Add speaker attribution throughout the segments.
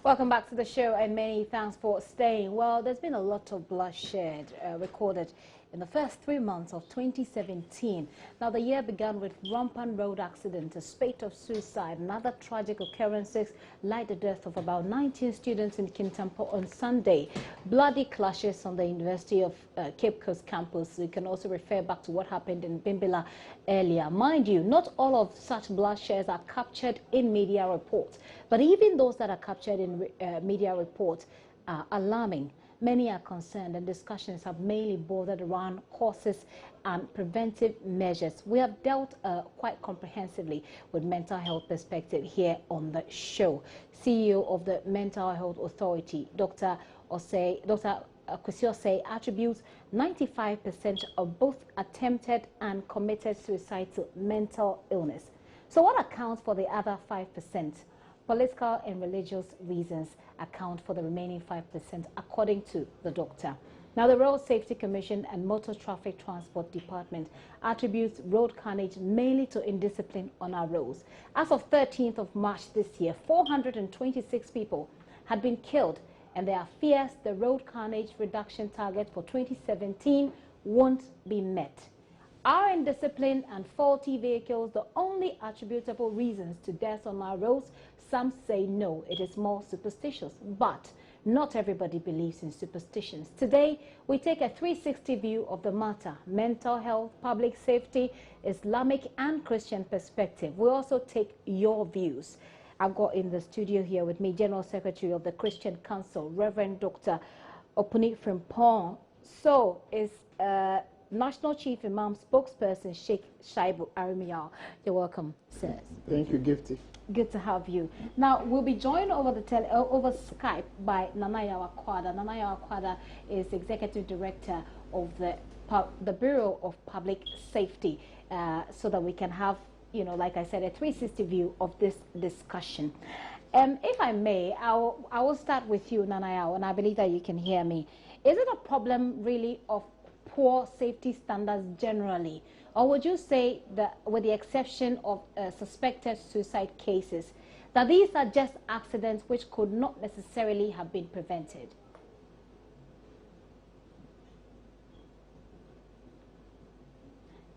Speaker 1: Welcome back to the show, and many thanks for staying. Well, there's been a lot of bloodshed recorded in the first 3 months of 2017. Now, the year began with rampant road accidents, a spate of suicide, and other tragic occurrences like the death of about 19 students in Kintampo on Sunday. Bloody clashes on the University of Cape Coast campus. We can also refer back to what happened in Bimbilla earlier. Mind you, not all of such bloodsheds are captured in media reports, but even those that are captured in media reports are alarming. Many are concerned, and discussions have mainly bordered around causes and preventive measures. We have dealt quite comprehensively with mental health perspective here on the show. CEO of the Mental Health Authority, Dr. Kwesi attributes 95% of both attempted and committed suicide to mental illness. So what accounts for the other 5%? Political and religious reasons account for the remaining 5%, according to the doctor. Now, the Road Safety Commission and Motor Traffic Transport Department attributes road carnage mainly to indiscipline on our roads. As of 13th of March this year, 426 people had been killed, and there are fears the road carnage reduction target for 2017 won't be met. Are indiscipline and faulty vehicles the only attributable reasons to deaths on our roads? Some say no, it is more superstitious, but not everybody believes in superstitions. Today, we take a 360 view of the matter: mental health, public safety, Islamic and Christian perspective. We also take your views. I've got in the studio here with me General Secretary of the Christian Council, Reverend Dr. Opuni Frimpong. So is National Chief Imam spokesperson Sheikh Shaibu Arimiyal. You're welcome, sir.
Speaker 2: Thank you, Gifty.
Speaker 1: Good to have you. Now, we'll be joined over over Skype by Nanayawa Kwada. Nanayawa Kwada is Executive Director of the Bureau of Public Safety, so that we can have, you know, like I said, a 360 view of this discussion. If I may, I will start with you, Nanayawa, and I believe that you can hear me. Is it a problem really of poor safety standards generally, or would you say that, with the exception of suspected suicide cases, that these are just accidents which could not necessarily have been prevented?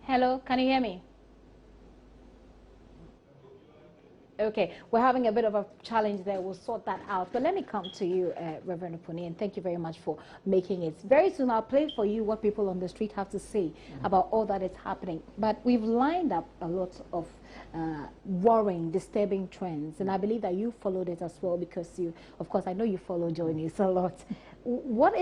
Speaker 1: Hello, can you hear me? Okay, we're having a bit of a challenge there. We'll sort that out. But let me come to you, Reverend Opuni, and thank you very much for making it. Very soon I'll play for you what people on the street have to say about all that is happening. But we've lined up a lot of worrying, disturbing trends, and I believe that you followed it as well, because you, of course, I know you follow Joy News a lot. What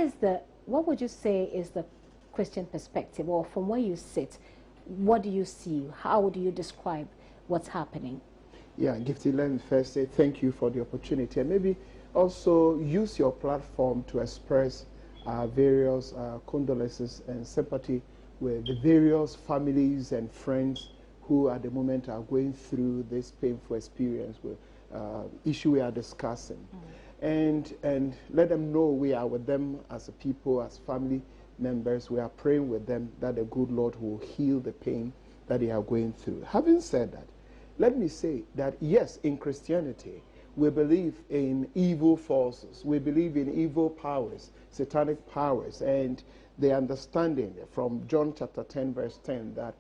Speaker 1: would you say is the Christian perspective, or from where you sit, what do you see? How do you describe what's happening?
Speaker 2: Yeah, Gifty, let me first say thank you for the opportunity, and maybe also use your platform to express various condolences and sympathy with the various families and friends who at the moment are going through this painful experience with issue we are discussing. And let them know we are with them as a people, as family members. We are praying with them that the good Lord will heal the pain that they are going through. Having said that, let me say that yes, in Christianity, we believe in evil forces. We believe in evil powers, satanic powers, and the understanding from John chapter 10, verse 10, that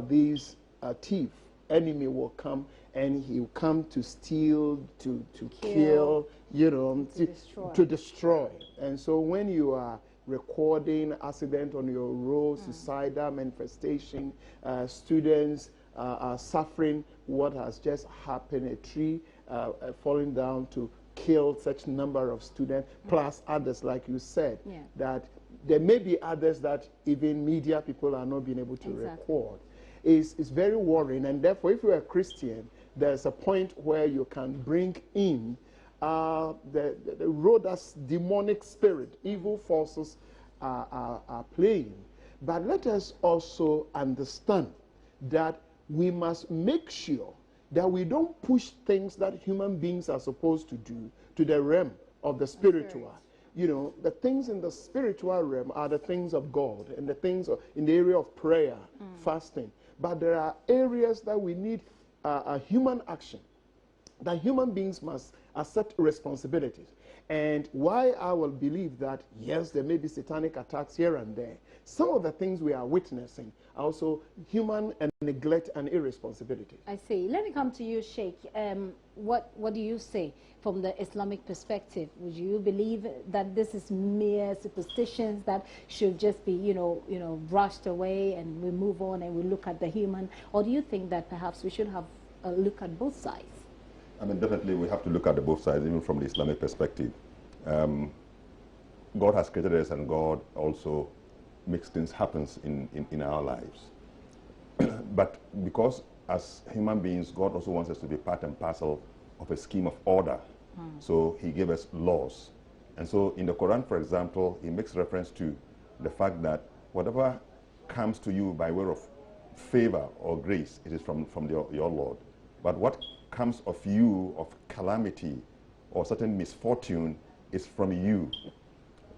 Speaker 2: these thief, enemy will come, and he will come to steal, to kill, you know, to destroy. And so when you are recording accident on your road, suicidal manifestation, students are suffering what has just happened, a tree falling down to kill such number of students, plus others, like you said, that there may be others that even media people are not being able to record. It's very worrying, and therefore, if you're a Christian, there's a point where you can bring in the role that demonic spirit, evil forces are playing. But let us also understand that we must make sure that we don't push things that human beings are supposed to do to the realm of the spiritual. You know, the things in the spiritual realm are the things of God, and the things in the area of prayer, fasting. But there are areas that we need human action, that human beings must accept responsibilities. And why I will believe that, yes, there may be satanic attacks here and there, some of the things we are witnessing are also human and neglect and irresponsibility.
Speaker 1: I see. Let me come to you, Sheikh. What do you say from the Islamic perspective? Would you believe that this is mere superstitions that should just be, brushed away and we move on and we look at the human? Or do you think that perhaps we should have a look at both sides?
Speaker 3: I mean, definitely we have to look at the both sides, even from the Islamic perspective. God has created us, and God also makes things happen in our lives. But because as human beings, God also wants us to be part and parcel of a scheme of order. So he gave us laws. And so in the Quran, for example, he makes reference to the fact that whatever comes to you by way of favor or grace, it is from your Lord. But what comes of you of calamity or certain misfortune is from you.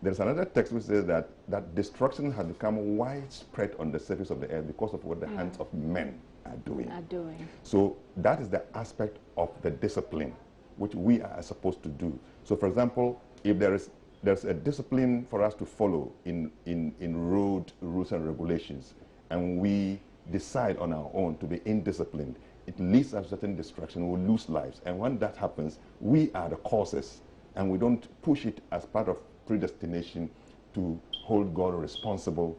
Speaker 3: There's another text which says that destruction has become widespread on the surface of the earth because of what the hands of men are doing. So that is the aspect of the discipline which we are supposed to do. So for example, if there's a discipline for us to follow in road rules and regulations, and we decide on our own to be indisciplined, it leads us to certain destruction. We'll lose lives. And when that happens, we are the causes, and we don't push it as part of predestination to hold God responsible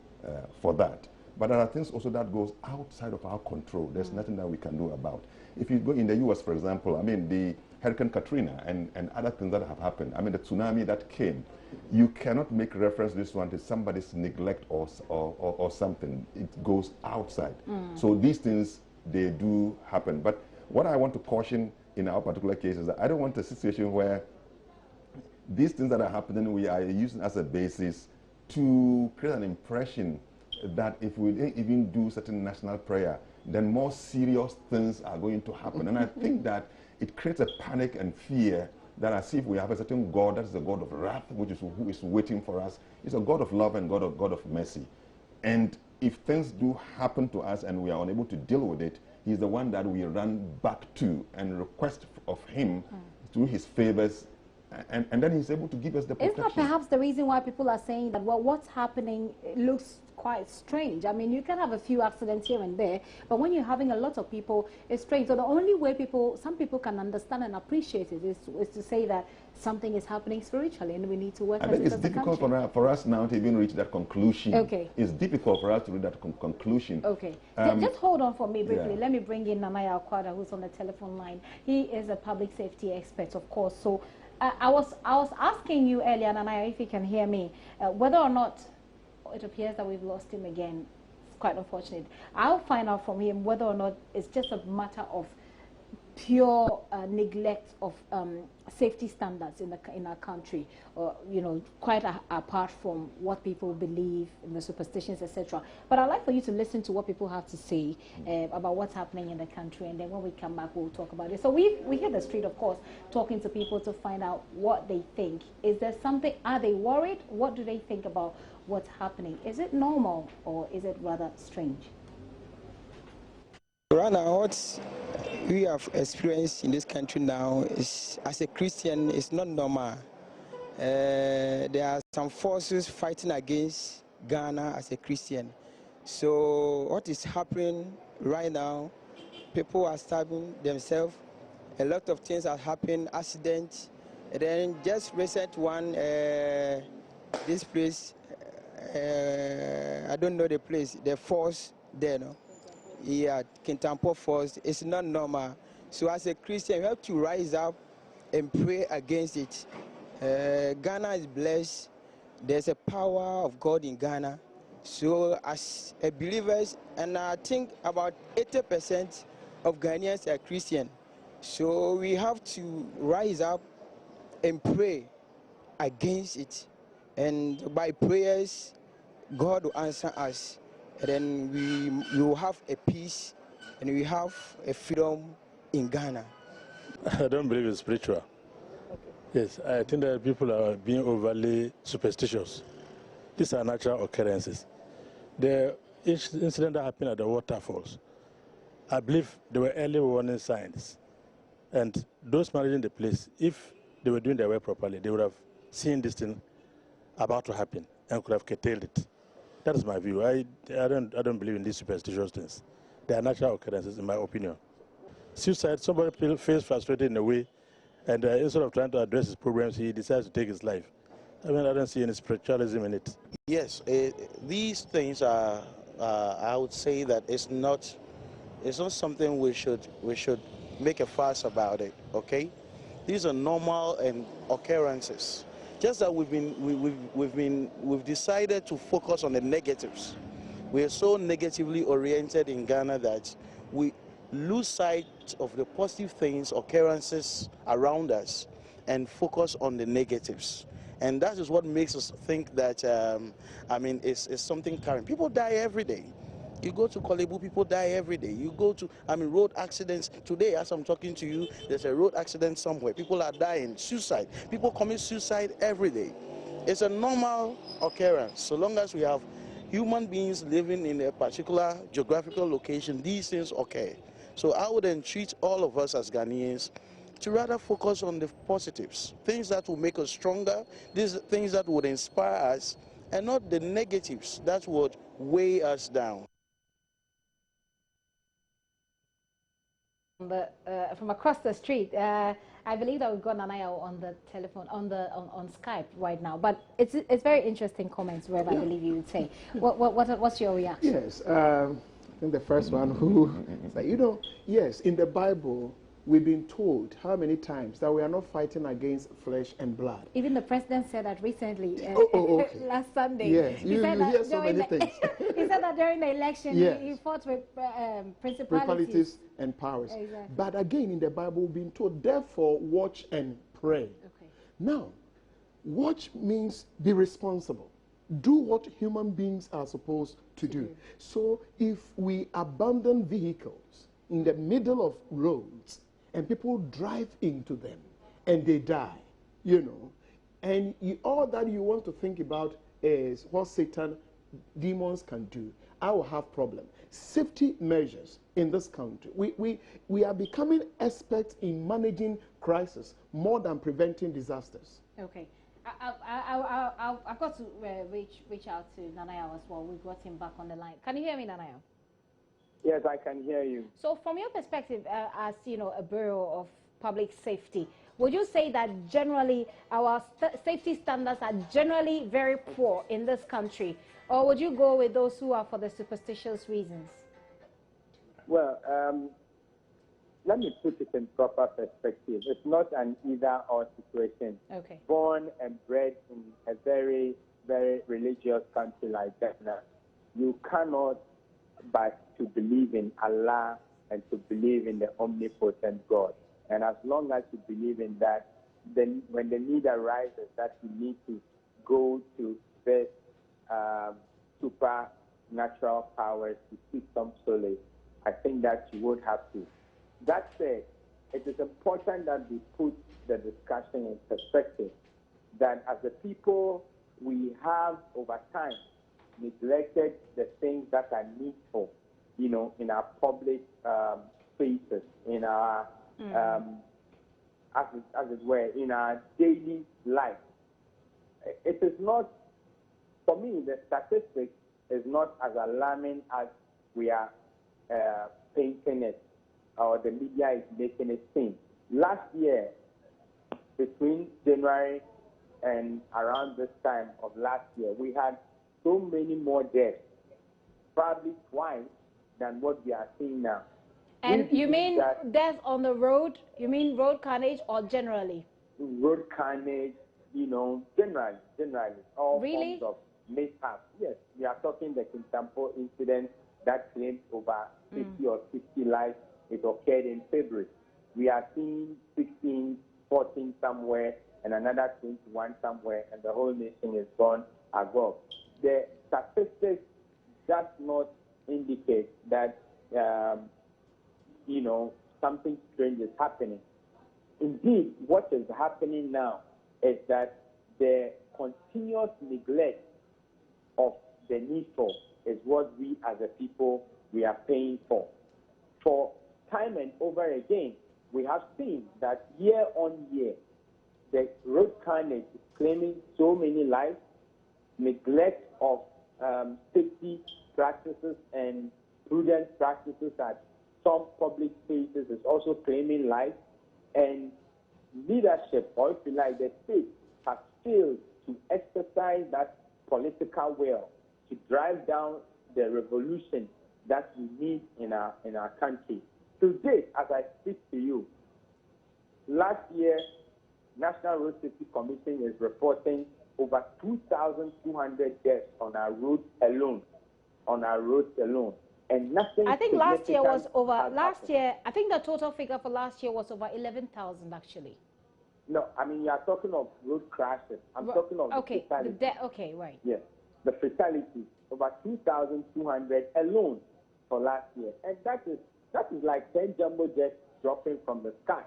Speaker 3: for that. But there are things also that goes outside of our control. There's nothing that we can do about. If you go in the U.S., for example, I mean, the Hurricane Katrina and other things that have happened, I mean, the tsunami that came, you cannot make reference to this one to somebody's neglect or something. It goes outside. So these things, they do happen. But what I want to caution in our particular case is that I don't want a situation where these things that are happening, we are using as a basis to create an impression that if we didn't even do certain national prayer, then more serious things are going to happen. And I think that it creates a panic and fear that as if we have a certain God that is a God of wrath, who is waiting for us. He's a God of love and God of mercy. And if things do happen to us and we are unable to deal with it, he's the one that we run back to and request of him through his favors, and then he's able to give us the protection.
Speaker 1: Is that perhaps the reason why people are saying that, well, what's happening looks quite strange? I mean, you can have a few accidents here and there, but when you're having a lot of people, it's strange. So the only way some people can understand and appreciate it is to say that something is happening spiritually and we need to work
Speaker 3: I
Speaker 1: at it.
Speaker 3: think it's difficult for us now to even reach that conclusion.
Speaker 1: Okay.
Speaker 3: It's difficult for us to reach that conclusion.
Speaker 1: Okay. Just hold on for me briefly. Yeah. Let me bring in Nanaya Akwada, who's on the telephone line. He is a public safety expert, of course. So I was asking you earlier, Nanaya, if you can hear me, whether or not it appears that we've lost him again. It's quite unfortunate. I'll find out from him whether or not it's just a matter of pure neglect of safety standards in our country, or quite apart from what people believe in the superstitions, etc. But I'd like for you to listen to what people have to say about what's happening in the country, and then when we come back, we'll talk about it. So we hit the street, of course, talking to people to find out what they think. Is there something? Are they worried? What do they think about what's happening? Is it normal or is it rather strange?
Speaker 4: Right now, what we have experienced in this country now is, as a Christian, it's not normal. There are some forces fighting against Ghana as a Christian. So what is happening right now, people are stabbing themselves. A lot of things are happening, accidents. And then just recent one, this place, I don't know the place, the force there, no? Yeah, Kintampo Force, it's not normal. So as a Christian, you have to rise up and pray against it. Ghana is blessed. There's a power of God in Ghana. So as a believers, and I think about 80% of Ghanaians are Christian. So we have to rise up and pray against it. And by prayers, God will answer us. And then we will have a peace and we have a freedom in Ghana.
Speaker 5: I don't believe it's spiritual. Yes, I think that people are being overly superstitious. These are natural occurrences. The incident that happened at the waterfalls, I believe there were early warning signs. And those managing the place, if they were doing their work properly, they would have seen this thing about to happen and could have curtailed it. That is my view. I don't believe in these superstitious things. They are natural occurrences, in my opinion. Suicide, somebody feels frustrated in a way, and instead of trying to address his problems, he decides to take his life. I mean, I don't see any spiritualism in it.
Speaker 6: Yes, these things are. I would say that it's not something we should make a fuss about it. Okay, these are normal and occurrences. Just that we've decided to focus on the negatives. We are so negatively oriented in Ghana that we lose sight of the positive things, occurrences around us, and focus on the negatives. And that is what makes us think that, I mean, it's something current. People die every day. You go to Kolebu, people die every day. You go to, I mean, road accidents. Today, as I'm talking to you, there's a road accident somewhere. People are dying. Suicide. People commit suicide every day. It's a normal occurrence. So long as we have human beings living in a particular geographical location, these things occur. So I would entreat all of us as Ghanaians to rather focus on the positives, things that will make us stronger, these things that would inspire us, and not the negatives that would weigh us down.
Speaker 1: From across the street, I believe that we've got Nanaya on the telephone, on Skype right now. But it's very interesting comments, Rev, I believe you would say. What's your reaction?
Speaker 2: Yes, I think the first one who said, you know, yes, in the Bible, we've been told how many times that we are not fighting against flesh and blood.
Speaker 1: Even the president said that recently,
Speaker 2: okay.
Speaker 1: last Sunday.
Speaker 2: Yes,
Speaker 1: he said that
Speaker 2: hear so many things.
Speaker 1: He said that during the election,
Speaker 2: yes.
Speaker 1: he fought with
Speaker 2: principalities and powers.
Speaker 1: Exactly.
Speaker 2: But again, in the Bible, we've been told, therefore, watch and pray.
Speaker 1: Okay.
Speaker 2: Now, watch means be responsible. Do what human beings are supposed to do. So if we abandon vehicles in the middle of roads and people drive into them and they die, you know, and all that you want to think about is what Satan, demons can do, I will have problem. Safety measures in this country. We are becoming experts in managing crisis more than preventing disasters.
Speaker 1: Okay. I've got to reach out to Nanaya as well. We got him back on the line. Can you hear me, Nanaya?
Speaker 7: Yes, I can hear you.
Speaker 1: So from your perspective, as you know, a Bureau of Public Safety, would you say that generally our safety standards are generally very poor in this country? Or would you go with those who are for the superstitious reasons?
Speaker 7: Well, let me put it in proper perspective. It's not an either-or situation.
Speaker 1: Okay.
Speaker 7: Born and bred in a very, very religious country like Ghana, you cannot but to believe in Allah and to believe in the omnipotent God. And as long as you believe in that, then when the need arises that you need to go to this supernatural powers to seek some solace, I think that you would have to. That said, it is important that we put the discussion in perspective, that as a people, we have over time neglected the things that are needful, you know, in our public spaces, in our, as it were, in our daily life. It is not, for me, the statistics is not as alarming as we are painting it, or the media is making it seem. Last year, between January and around this time of last year, we had so many more deaths, probably twice than what we are seeing now.
Speaker 1: And you mean deaths on the road? You mean road carnage or generally?
Speaker 7: Road carnage, you know, generally, all
Speaker 1: really?
Speaker 7: forms of mishaps. Yes, we are talking the Kintampo incident that claimed over 50 or 60 lives. It occurred in February. We are seeing 16, 14 somewhere, and another 21 somewhere, and the whole nation is gone agog. The statistics does not indicate that, you know, something strange is happening. Indeed, what is happening now is that the continuous neglect of the needful is what we as a people, we are paying for. For time and over again, we have seen that year on year, the road carnage is claiming so many lives, neglect of safety practices and prudent practices at some public spaces is also claiming lives, and leadership, or if you like, the state, has failed to exercise that political will to drive down the revolution that we need in our country. To date, as I speak to you, last year, National Road Safety Commission is reporting over 2,200 deaths on our roads alone. And nothing.
Speaker 1: I think last year was over.
Speaker 7: I
Speaker 1: think the total figure for last year was over 11,000 actually.
Speaker 7: No, I mean you are talking of road crashes. I'm talking of
Speaker 1: okay,
Speaker 7: fatalities.
Speaker 1: Right.
Speaker 7: Yes, the fatalities over 2,200 alone for last year, and that is like 10 jumbo jets dropping from the sky.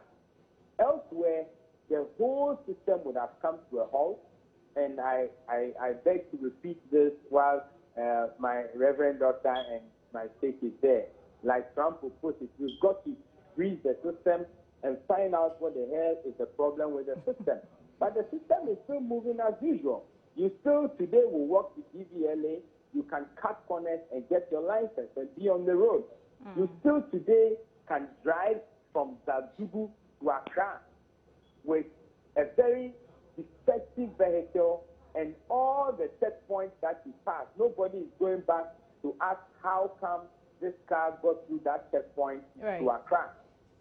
Speaker 7: Elsewhere, the whole system would have come to a halt, and I beg to repeat this while my Reverend Doctor and my stake is there. Like Trump will put it, we've got to freeze the system and find out what the hell is the problem with the system. But the system is still moving as usual. You still today will walk to DVLA, you can cut corners and get your license and be on the road. You still today can drive from Zazugu to Accra with a very defective vehicle and all the checkpoints that you pass. Nobody is going back to ask how come this car got through that checkpoint to Accra.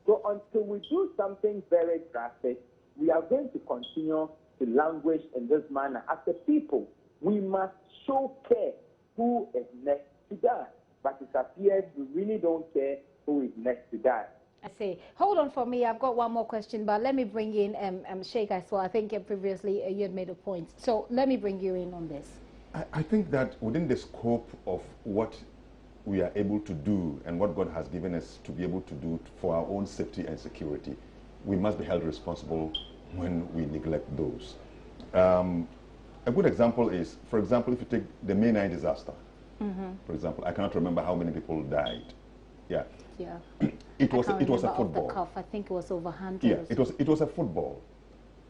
Speaker 7: So until we do something very drastic, we are going to continue to languish in this manner. As a people, we must show care who is next to die. But it appears we really don't care who is next to die.
Speaker 1: I see. Hold on for me. I've got one more question, but let me bring in Sheikh as well. I think previously you had made a point. So let me bring you in on this.
Speaker 3: I think that within the scope of what we are able to do and what God has given us to be able to do for our own safety and security, we must be held responsible when we neglect those. A good example is, for example, if you take the May 9 disaster, for example, I cannot remember how many people died. Yeah. It was a football.
Speaker 1: I think it was over 100.
Speaker 3: Yeah, it was a football.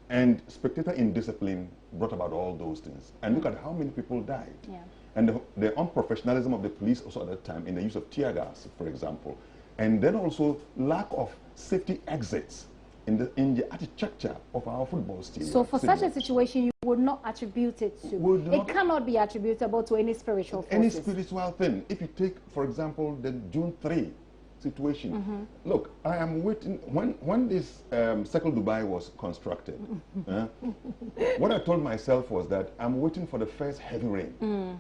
Speaker 3: And spectator indiscipline brought about all those things. And look at how many people died.
Speaker 1: Yeah.
Speaker 3: And the unprofessionalism of the police also at that time in the use of tear gas, for example. And then also lack of safety exits in the architecture of our football stadium.
Speaker 1: So for such a situation, you would not attribute it to, it cannot be attributable to any spiritual forces.
Speaker 3: Any spiritual thing. If you take, for example, the June 3 situation. Look, I am waiting, when this Circle Dubai was constructed, what I told myself was that I'm waiting for the first heavy rain.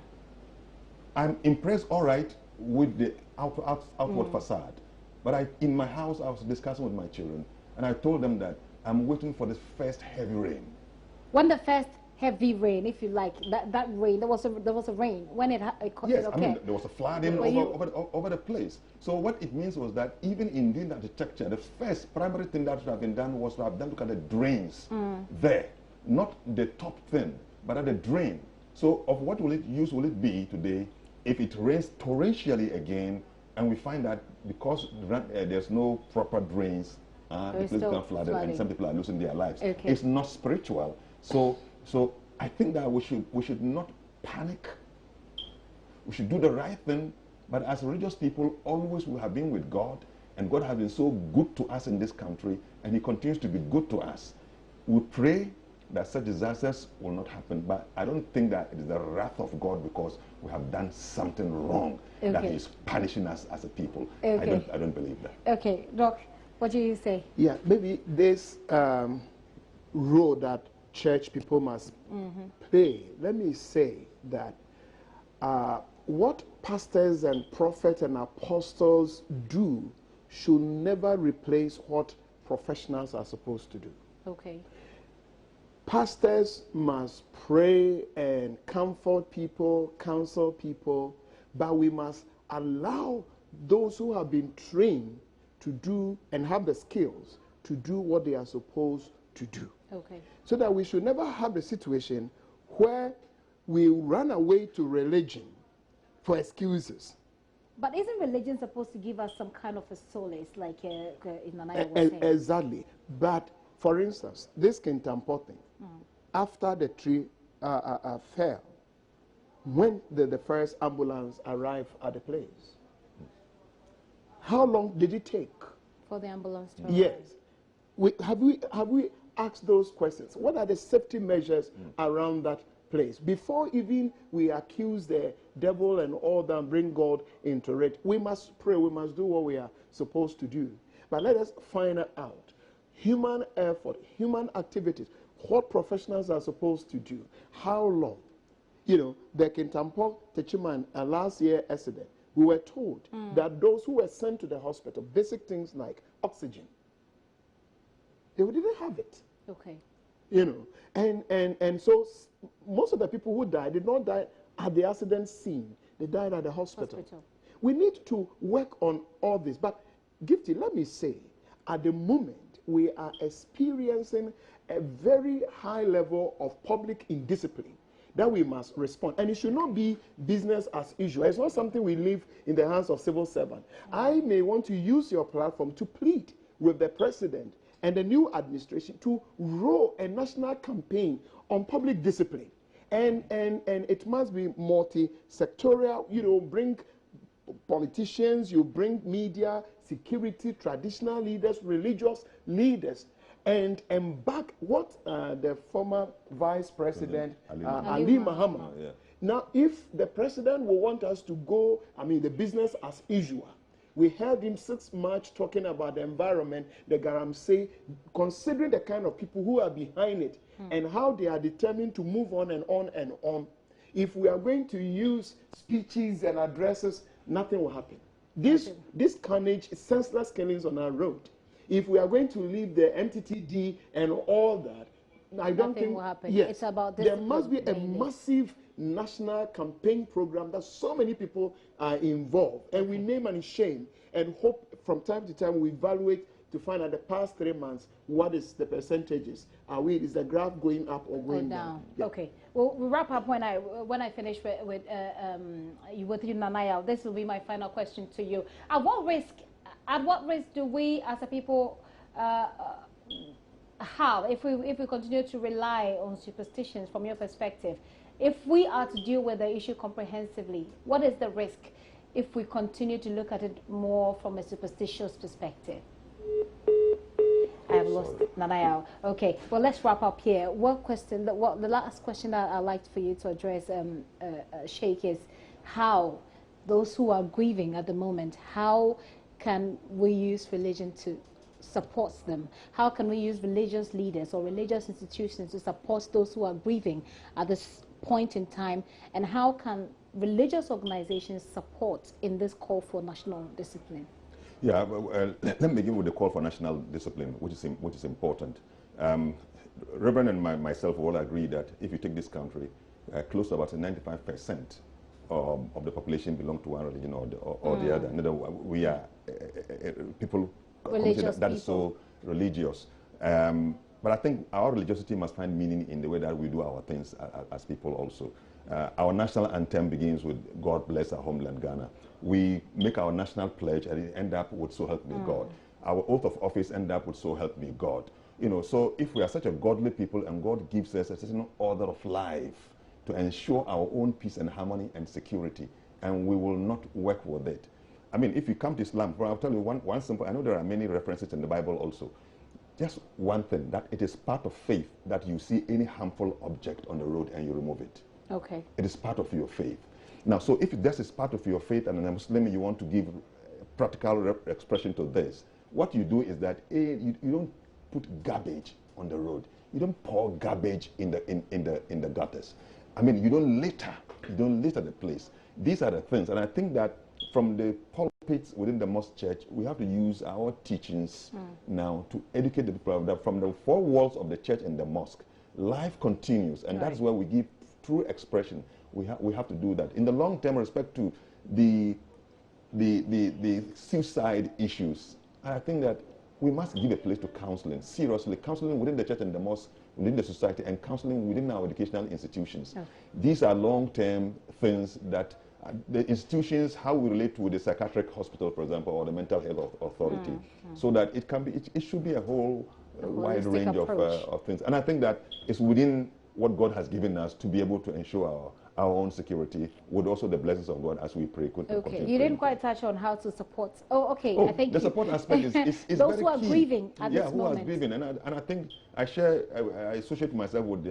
Speaker 3: I'm impressed, all right, with the outward facade. But in my house, I was discussing with my children, and I told them that I'm waiting for the first heavy rain.
Speaker 1: When the first heavy rain, if you like, that rain, there was a rain. When it
Speaker 3: yes, I mean, there was a flooding over the place. So what it means was that even in doing that architecture, the first primary thing that should have been done was to have done look at the drains there. Not the top thing, but at the drain. So of what will it be today if it rains torrentially again and we find that because there's no proper drains, the place become flooded and some people are losing their lives. It's not spiritual. So I think that we should not panic. We should do the right thing. But as religious people, always we have been with God, and God has been so good to us in this country, and He continues to be good to us. We pray that such disasters will not happen, but I don't think that it is the wrath of God because we have done something wrong that He is punishing us as a people. I don't believe that.
Speaker 1: Okay, Doc, what do you say?
Speaker 2: Yeah, maybe this role that church people must play. Let me say that what pastors and prophets and apostles do should never replace what professionals are supposed to do.
Speaker 1: Okay.
Speaker 2: Pastors must pray and comfort people, counsel people, but we must allow those who have been trained to do and have the skills to do what they are supposed to do.
Speaker 1: Okay.
Speaker 2: So that we should never have a situation where we run away to religion for excuses.
Speaker 1: But isn't religion supposed to give us some kind of a solace, like Nanaya was saying?
Speaker 2: Exactly. But, for instance, this Kintampo thing, after the tree fell, when the first ambulance arrived at the place, how long did it take?
Speaker 1: For the ambulance to arrive?
Speaker 2: Yes. Have we asked those questions? What are the safety measures around that place? Before even we accuse the devil and all that and bring God into it, we must pray, we must do what we are supposed to do. But let us find out human effort, human activities, what professionals are supposed to do, how long. You know, the Kintampo Techiman last year accident, we were told that those who were sent to the hospital, basic things like oxygen, they didn't have it.
Speaker 1: Okay.
Speaker 2: You know, and so most of the people who died did not die at the accident scene. They died at the hospital. We need to work on all this. But, Gifty, let me say, at the moment, we are experiencing a very high level of public indiscipline that we must respond. And it should not be business as usual. It's not something we leave in the hands of civil servants. I may want to use your platform to plead with the president and the new administration to roll a national campaign on public discipline. And it must be multi-sectorial, you know, bring politicians, you bring media, security, traditional leaders, religious leaders, and back what the former Vice President Ali Mahama. Now, if the president will want us to go, I mean, the business as usual, we heard him 6 March talking about the environment, the Garamsey, considering the kind of people who are behind it and how they are determined to move on and on and on. If we are going to use speeches and addresses, nothing will happen. This carnage, senseless killings on our road. If we are going to leave the MTTD and all that, I don't think
Speaker 1: will happen.
Speaker 2: Yes,
Speaker 1: it's about
Speaker 2: there must be a massive national campaign program that so many people are involved, and we name and shame and hope from time to time we evaluate to find out the past 3 months what is the percentages. Is the graph going up or going down?
Speaker 1: Yeah. Okay. We'll wrap up when I finish with you, Nanaya. This will be my final question to you. At what risk do we as a people have if we continue to rely on superstitions? From your perspective, if we are to deal with the issue comprehensively, what is the risk if we continue to look at it more from a superstitious perspective? I have lost Nanaya. Okay, well, let's wrap up here. The last question that I'd like for you to address, Sheikh, is how those who are grieving at the moment, how can we use religion to support them? How can we use religious leaders or religious institutions to support those who are grieving at this point in time? And how can religious organizations support in this call for national discipline?
Speaker 3: Yeah, let me begin with the call for national discipline, which is important. Reverend and myself all agree that if you take this country, close to about 95% of the population belong to one religion or the other. We are people that is so religious. But I think our religiosity must find meaning in the way that we do our things as people also. Our national anthem begins with God bless our homeland Ghana. We make our national pledge and it end up with so help me God. Our oath of office end up with so help me God. You know, so if we are such a godly people and God gives us a certain order of life to ensure our own peace and harmony and security, and we will not work with it. I mean, if you come to Islam, I'll tell you one simple, I know there are many references in the Bible also. Just one thing, that it is part of faith that you see any harmful object on the road and you remove it. Okay. It is part of your faith. Now, so if this is part of your faith and a Muslim, you want to give practical expression to this, what you do is that you don't put garbage on the road. You don't pour garbage in the gutters. I mean, you don't litter the place. These are the things, and I think that from the pulpits within the mosque church, we have to use our teachings now to educate the people that from the four walls of the church and the mosque, life continues, and that's where we give true expression. We have to do that. In the long term, respect to the suicide issues, I think that we must give a place to counseling, seriously, counseling within the church and the mosque, within the society, and counseling within our educational institutions. These are long-term things that the institutions, how we relate to the psychiatric hospital, for example, or the mental health authority, so that it can be, it should be a whole wide range of things. And I think that it's within what God has given us to be able to ensure our own security, with also the blessings of God as we pray.
Speaker 1: Okay, you didn't quite touch on how to support. Oh, okay,
Speaker 3: I
Speaker 1: think
Speaker 3: the support aspect is
Speaker 1: those
Speaker 3: very
Speaker 1: who are
Speaker 3: key.
Speaker 1: grieving at this moment.
Speaker 3: Yeah, who are grieving, and I think I associate myself with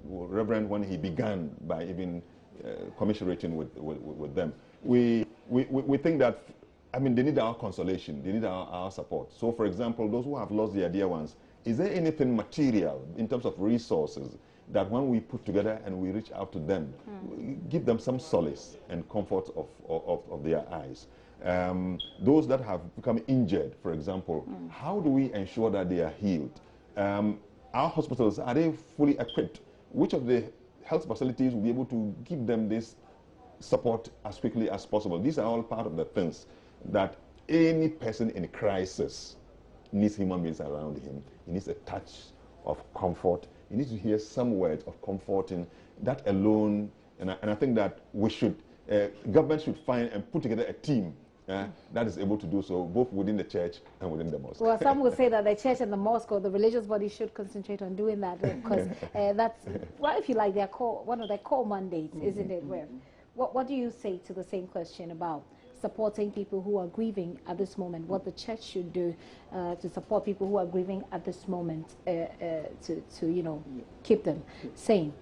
Speaker 3: Reverend when he began by even commiserating with them. We think that, I mean, they need our consolation, they need our support. So, for example, those who have lost their dear ones, is there anything material in terms of resources that when we put together and we reach out to them, give them some solace and comfort of their eyes? Those that have become injured, for example, how do we ensure that they are healed? Our hospitals, are they fully equipped? Which of the health facilities will be able to give them this support as quickly as possible? These are all part of the things that any person in crisis needs. Human beings around him. He needs a touch of comfort. He needs to hear some words of comforting. That alone, and I think that we should, government should find and put together a team that is able to do so, both within the church and within the mosque.
Speaker 1: Well, some would say that the church and the mosque or the religious body should concentrate on doing that, because that's, well, if you like, their core, one of their core mandates, isn't it, Rev? What do you say to the same question about supporting people who are grieving at this moment, what the church should do to support people who are grieving at this moment, to you know, keep them sane?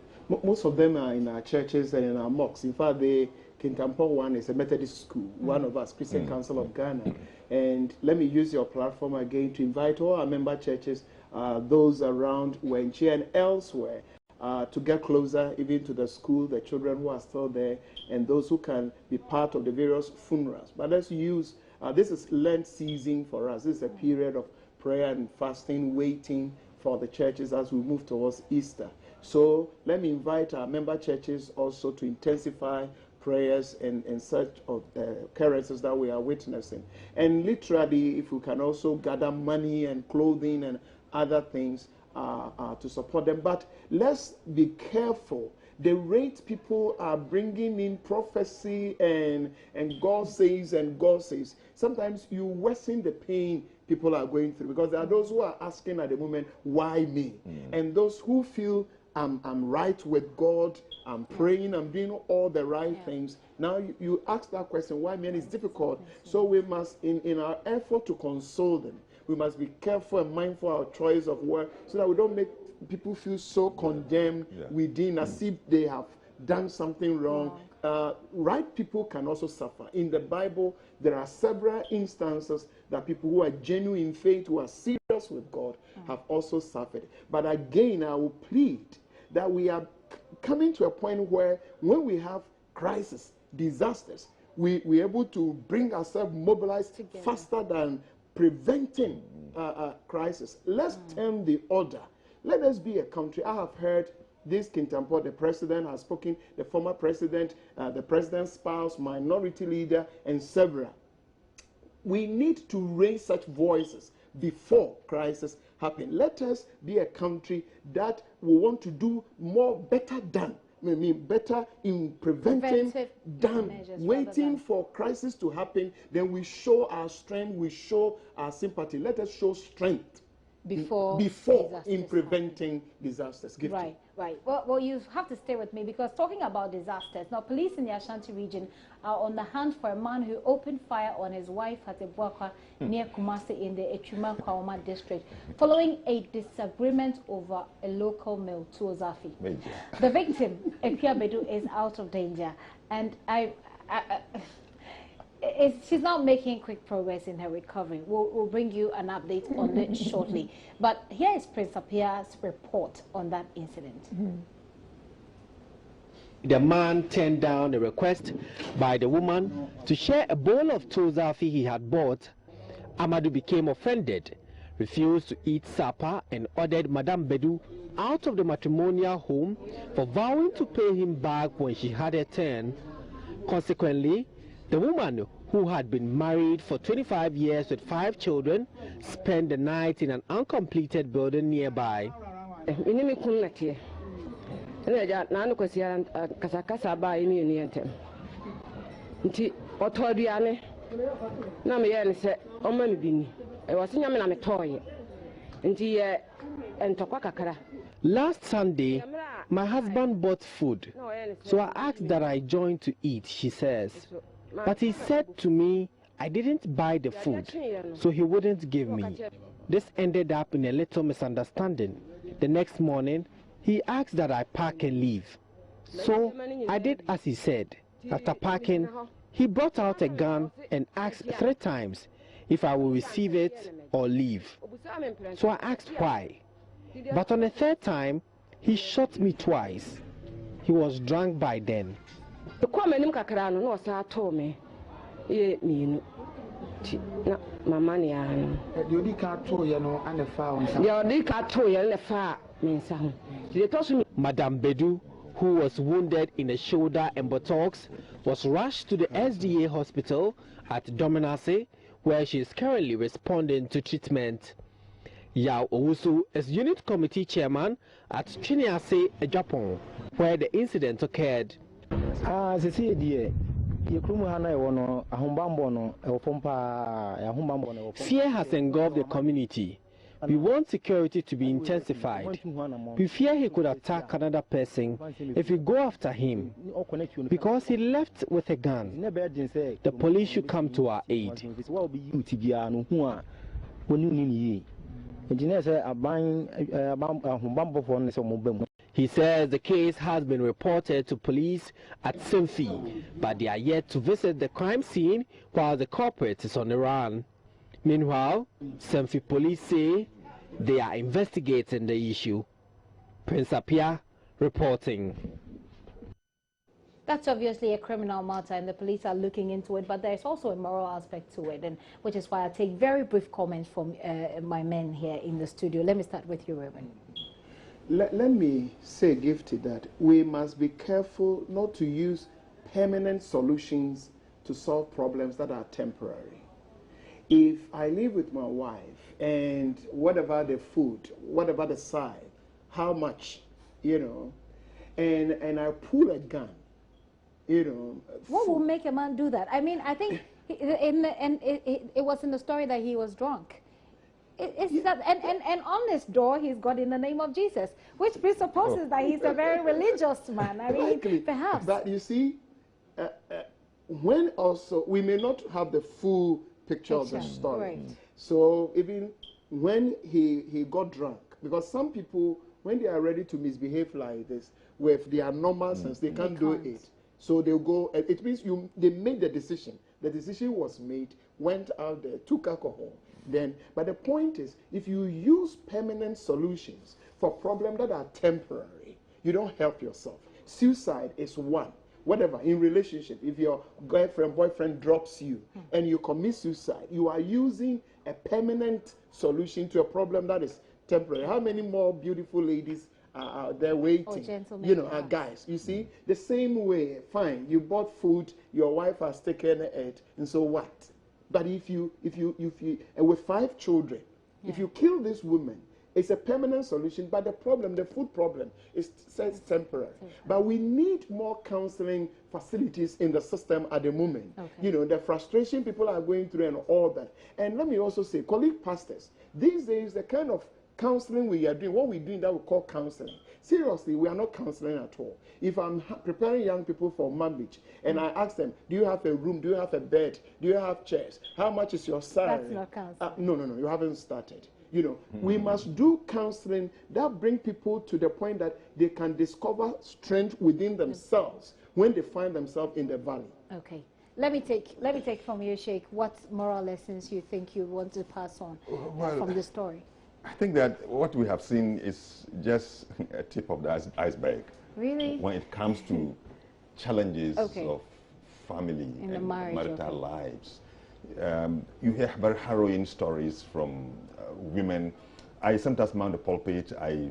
Speaker 2: Most of them are in our churches and in our mosques. In fact, the Kintampo one is a Methodist school, one of us, Christian Council of Ghana. And let me use your platform again to invite all our member churches, those around Wenchi and elsewhere, to get closer even to the school, the children who are still there, and those who can be part of the various funerals. But let's use, this is Lent season for us. This is a period of prayer and fasting, waiting for the churches as we move towards Easter. So let me invite our member churches also to intensify prayers and such occurrences that we are witnessing. And literally, if we can also gather money and clothing and other things to support them. But let's be careful. The rate people are bringing in prophecy and God says and God says, sometimes you worsen the pain people are going through, because there are those who are asking at the moment, why me? And those who feel I'm right with God, I'm praying, I'm doing all the right things. Now you ask that question, why me? And it's difficult. So we must, in our effort to console them, we must be careful and mindful of our choice of word, so that we don't make people feel so condemned within, as if they have done something wrong. Right people can also suffer. In the Bible, there are several instances that people who are genuine in faith, who are serious with God, have also suffered. But again, I will plead that we are coming to a point where when we have crisis, disasters, we're able to bring ourselves mobilized together faster than preventing crisis. Let's turn the order. Let us be a country. I have heard this Kintampo, the president has spoken, the former president, the president's spouse, minority leader, and several. We need to raise such voices before crisis happen. Let us be a country that will want to do more, better than, better in preventing than waiting for crisis to happen. Then we show our strength, we show our sympathy. Let us show strength before in preventing disasters.
Speaker 1: Right. Well, you have to stay with me, because talking about disasters, now police in the Ashanti region are on the hunt for a man who opened fire on his wife at Ebuakwa near Kumasi in the Echuma Kwawama district, following a disagreement over a local mill, Tuozafi. The victim, Ekia Bedu, is out of danger, and she's not making quick progress in her recovery. We'll bring you an update on it shortly. But here is Prince Apia's report on that incident.
Speaker 8: The man turned down a request by the woman to share a bowl of tozafi he had bought. Amadou became offended, refused to eat supper, and ordered Madame Bedu out of the matrimonial home for vowing to pay him back when she had her turn. Consequently, the woman, who had been married for 25 years with 5 children, spent the night in an uncompleted building nearby.
Speaker 9: nti otoduane na me ye ne se o ma me bini e wo se nyame na me toye nti entokwa kakra.
Speaker 8: Last Sunday, my husband bought food, so I asked that I join to eat, she says. But he said to me I didn't buy the food, so he wouldn't give me. This ended up in a little misunderstanding. The next morning, he asked that I pack and leave. So I did as he said. After packing, he brought out a gun and asked 3 times if I will receive it or leave. So I asked why. But on the 3rd time, he shot me twice. He was drunk by then. Madame Bedu, who was wounded in the shoulder and buttocks, was rushed to the SDA hospital at Dominase, where she is currently responding to treatment. Yao Owusu is unit committee chairman at Chiniase, Japan, where the incident occurred. Fear has engulfed the community. We want security to be intensified. We fear he could attack another person if we go after him, because he left with a gun. The police should come to our aid. He says the case has been reported to police at Semfi, but they are yet to visit the crime scene while the culprit is on the run. Meanwhile, Semfi police say they are investigating the issue. Prince Apia reporting.
Speaker 1: That's obviously a criminal matter and the police are looking into it, but there's also a moral aspect to it, and which is why I take very brief comments from my men here in the studio. Let me start with you, Ruben.
Speaker 2: Let me say, Gifty, that we must be careful not to use permanent solutions to solve problems that are temporary. If I live with my wife and whatever the food, whatever the side, how much, and I pull a gun,
Speaker 1: what will make a man do that? I mean, I think it was in the story that he was drunk. And on this door he's got in the name of Jesus, which presupposes that he's a very religious man. I mean, perhaps.
Speaker 2: But you see, when also we may not have the full picture of the story.
Speaker 1: Right.
Speaker 2: So even when he got drunk, because some people, when they are ready to misbehave like this with their normal sense, they can't do it. So they'll go. It means they made the decision. The decision was made. Went out there, took alcohol. Then, but the point is, if you use permanent solutions for problems that are temporary, you don't help yourself. Suicide is one. Whatever, in relationship, if your girlfriend, boyfriend drops you and you commit suicide, you are using a permanent solution to a problem that is temporary. How many more beautiful ladies are there waiting? Guys, you see, the same way, fine, you bought food, your wife has taken it, and so what? But if you and with 5 children, if you kill this woman, it's a permanent solution. But the problem, the food problem, is temporary. But we need more counseling facilities in the system at the moment. The frustration people are going through and all that. And let me also say, colleague pastors, these days the kind of counseling we are doing, what we're doing that we call counseling. Seriously, we are not counseling at all. If I'm preparing young people for marriage and I ask them, do you have a room, do you have a bed, do you have chairs, how much is your salary?
Speaker 1: That's not counseling.
Speaker 2: No, you haven't started. We must do counseling that bring people to the point that they can discover strength within themselves when they find themselves in the valley.
Speaker 1: Okay. Let me take from you, Sheikh, what moral lessons you think you want to pass on from the story?
Speaker 3: I think that what we have seen is just a tip of the iceberg.
Speaker 1: Really?
Speaker 3: When it comes to challenges of family and marital lives. You hear very harrowing stories from women. I sometimes mount the pulpit, I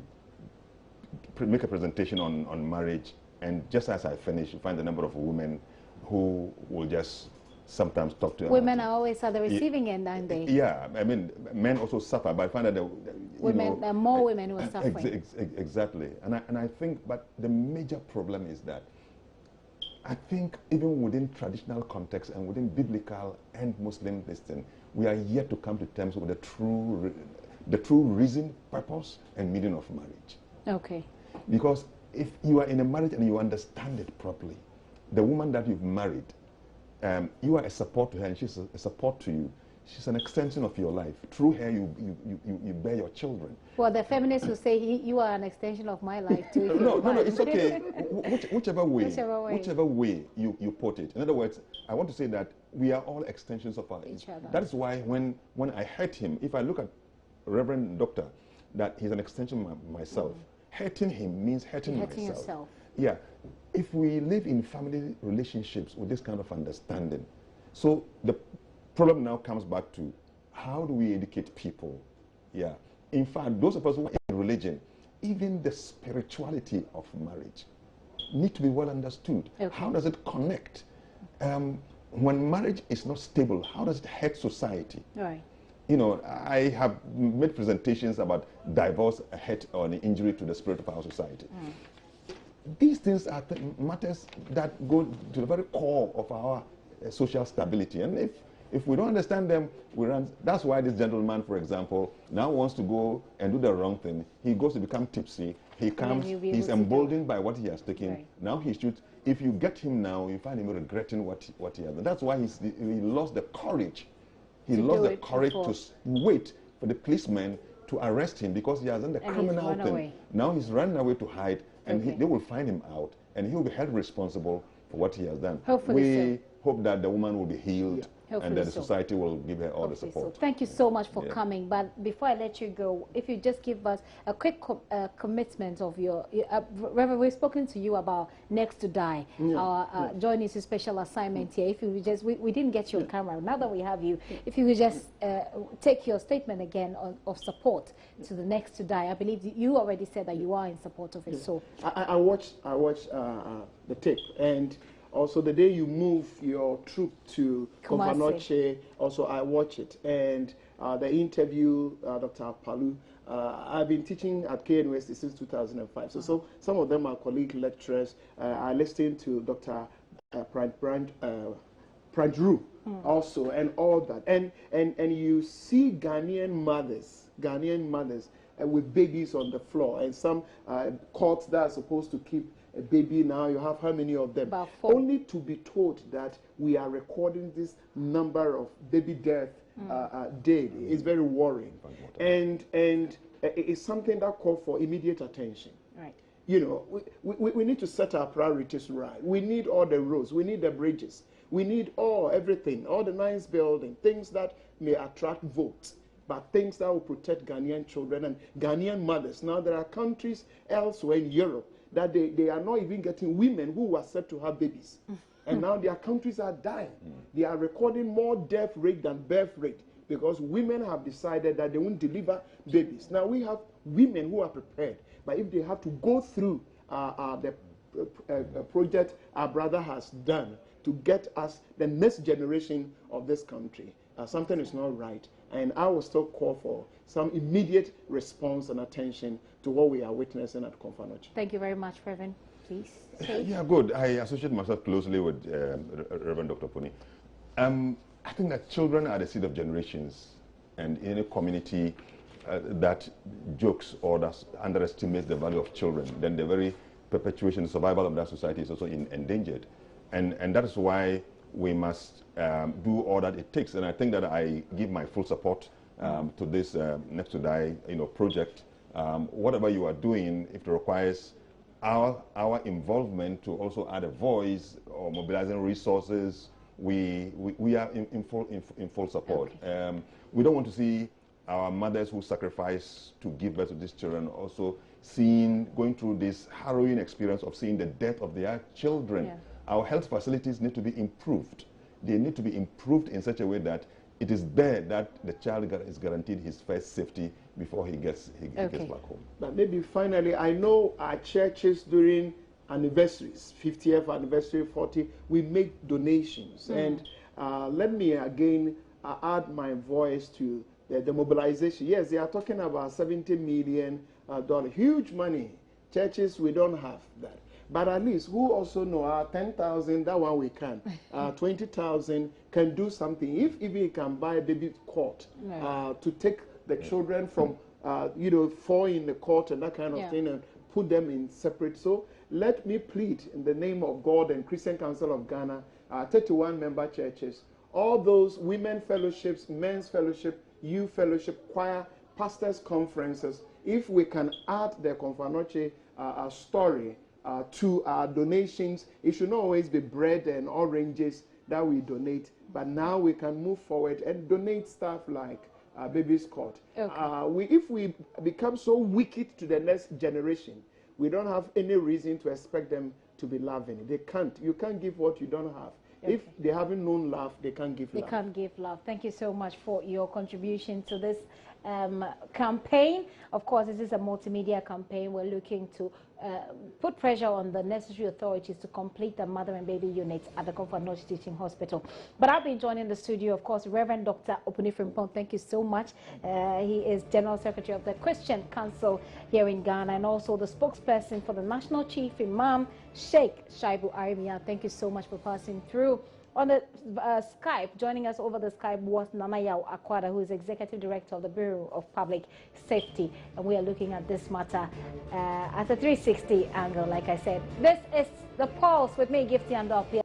Speaker 3: make a presentation on marriage, and just as I finish, you find the number of women who will just sometimes talk to
Speaker 1: women are always at the receiving end, aren't they?
Speaker 3: Yeah, I mean, men also suffer, but I find that
Speaker 1: more women who are suffering.
Speaker 3: Exactly, and I think, but the major problem is that I think even within traditional context and within biblical and Muslim Christian, we are yet to come to terms with the true reason, purpose, and meaning of marriage.
Speaker 1: Okay.
Speaker 3: Because if you are in a marriage and you understand it properly, the woman that you've married, you are a support to her and she's a support to you. She's an extension of your life. Through her, you bear your children.
Speaker 1: Well, the feminists will say you are an extension of my life too.
Speaker 3: No, it's okay. Whichever way you put it. In other words, I want to say that we are all extensions of
Speaker 1: each other.
Speaker 3: That is why when I hurt him, if I look at Reverend Doctor, that he's an extension of myself. Hurting him means hurting myself.
Speaker 1: Yourself.
Speaker 3: Yeah. If we live in family relationships with this kind of understanding, so the problem now comes back to how do we educate people? Yeah. In fact, those of us who are in religion, even the spirituality of marriage need to be well understood. Okay. How does it connect? When marriage is not stable, how does it hurt society?
Speaker 1: Right.
Speaker 3: You know, I have made presentations about divorce, hurt, or an injury to the spirit of our society. These things are matters that go to the very core of our social stability. And if we don't understand them, we run. That's why this gentleman, for example, now wants to go and do the wrong thing. He goes to become tipsy. He comes, he's emboldened by what he has taken. Right. Now he should, if you get him now, you find him regretting what he has done. That's why he lost the courage. He lost the courage to wait for the policeman to arrest him because he has done the criminal thing. Away. Now he's running away to hide, and they will find him out, and he will be held responsible for what he has done.
Speaker 1: Hopefully
Speaker 3: we hope that the woman will be healed. And that the society will give her all the support.
Speaker 1: So. Thank you so much for coming. But before I let you go, if you just give us a quick commitment of your, Reverend, we've spoken to you about Next to Die, our Joy News special assignment here. If you just, we didn't get you on camera. Now that we have you, if you would just take your statement again of support to the Next to Die. I believe you already said that you are in support of it. So
Speaker 2: I watched the tape, and also, the day you move your troop to Kovanoche, also I watch it. And the interview, Dr. Palu, I've been teaching at KNUST since 2005. So some of them are colleague lecturers. I listened to Dr. Pranjru also, and all that. And you see Ghanaian mothers with babies on the floor, and some courts that are supposed to keep a baby. Now you have how many of them?
Speaker 1: About 4.
Speaker 2: Only to be told that we are recording this number of baby death daily is very worrying, and it's something that calls for immediate attention.
Speaker 1: Right.
Speaker 2: You know, we need to set our priorities right. We need all the roads, we need the bridges, we need everything, all the nice buildings, things that may attract votes, but things that will protect Ghanaian children and Ghanaian mothers. Now there are countries elsewhere in Europe that they are not even getting women who were said to have babies. And now their countries are dying. They are recording more death rate than birth rate because women have decided that they won't deliver babies. Now we have women who are prepared, but if they have to go through the project our brother has done to get us the next generation of this country, something is not right. And I will still call for some immediate response and attention to what we are witnessing at Kovanoche.
Speaker 1: Thank you very much, Reverend. Please.
Speaker 3: Yeah, good. I associate myself closely with Reverend Dr. Puni. I think that children are the seed of generations, and in a community that jokes or that underestimates the value of children, then the very perpetuation, survival of that society is also endangered. And that is why we must do all that it takes. And I think that I give my full support to this Next to Die project. Whatever you are doing, if it requires our involvement to also add a voice or mobilizing resources, we are in full support. Okay. We don't want to see our mothers who sacrifice to give birth to these children also going through this harrowing experience of seeing the death of their children. Yeah. Our health facilities need to be improved. They need to be improved in such a way that it is there that the child is guaranteed his first safety before he gets back home.
Speaker 2: But maybe finally, I know our churches during anniversaries, 50th anniversary, 40, we make donations. And let me again add my voice to the mobilization. Yes, they are talking about $70 million, huge money. Churches, we don't have that. But at least who also know 10,000, that one we can. 20,000 can do something. If even you can buy a baby court to take the children from, you know, fall in the court and that kind of thing and put them in separate. So let me plead in the name of God and Christian Council of Ghana, 31 member churches, all those women fellowships, men's fellowship, youth fellowship, choir, pastors' conferences, if we can add the Confanoche story to our donations, it should not always be bread and oranges that we donate, but now we can move forward and donate stuff like baby's court. If we become so wicked to the next generation, we don't have any reason to expect them to be loving. They can't. You can't give what you don't have. If they haven't known love, they can't give love.
Speaker 1: They can't give love. Thank you so much for your contribution to this campaign. Of course, this is a multimedia campaign. We're looking to put pressure on the necessary authorities to complete the mother and baby units at the Confanoche Teaching Hospital. But I've been joined in the studio, of course, Reverend Dr. Opunifrimpong. Thank you so much. He is General Secretary of the Christian Council here in Ghana and also the spokesperson for the National Chief Imam, Sheikh Shaibu Arimia. Thank you so much for passing through. On the Skype, joining us over the Skype was Nana Yao Akwada, who is Executive Director of the Bureau of Public Safety. And we are looking at this matter at a 360 angle, like I said. This is The Pulse with me, Gifty and Doppia.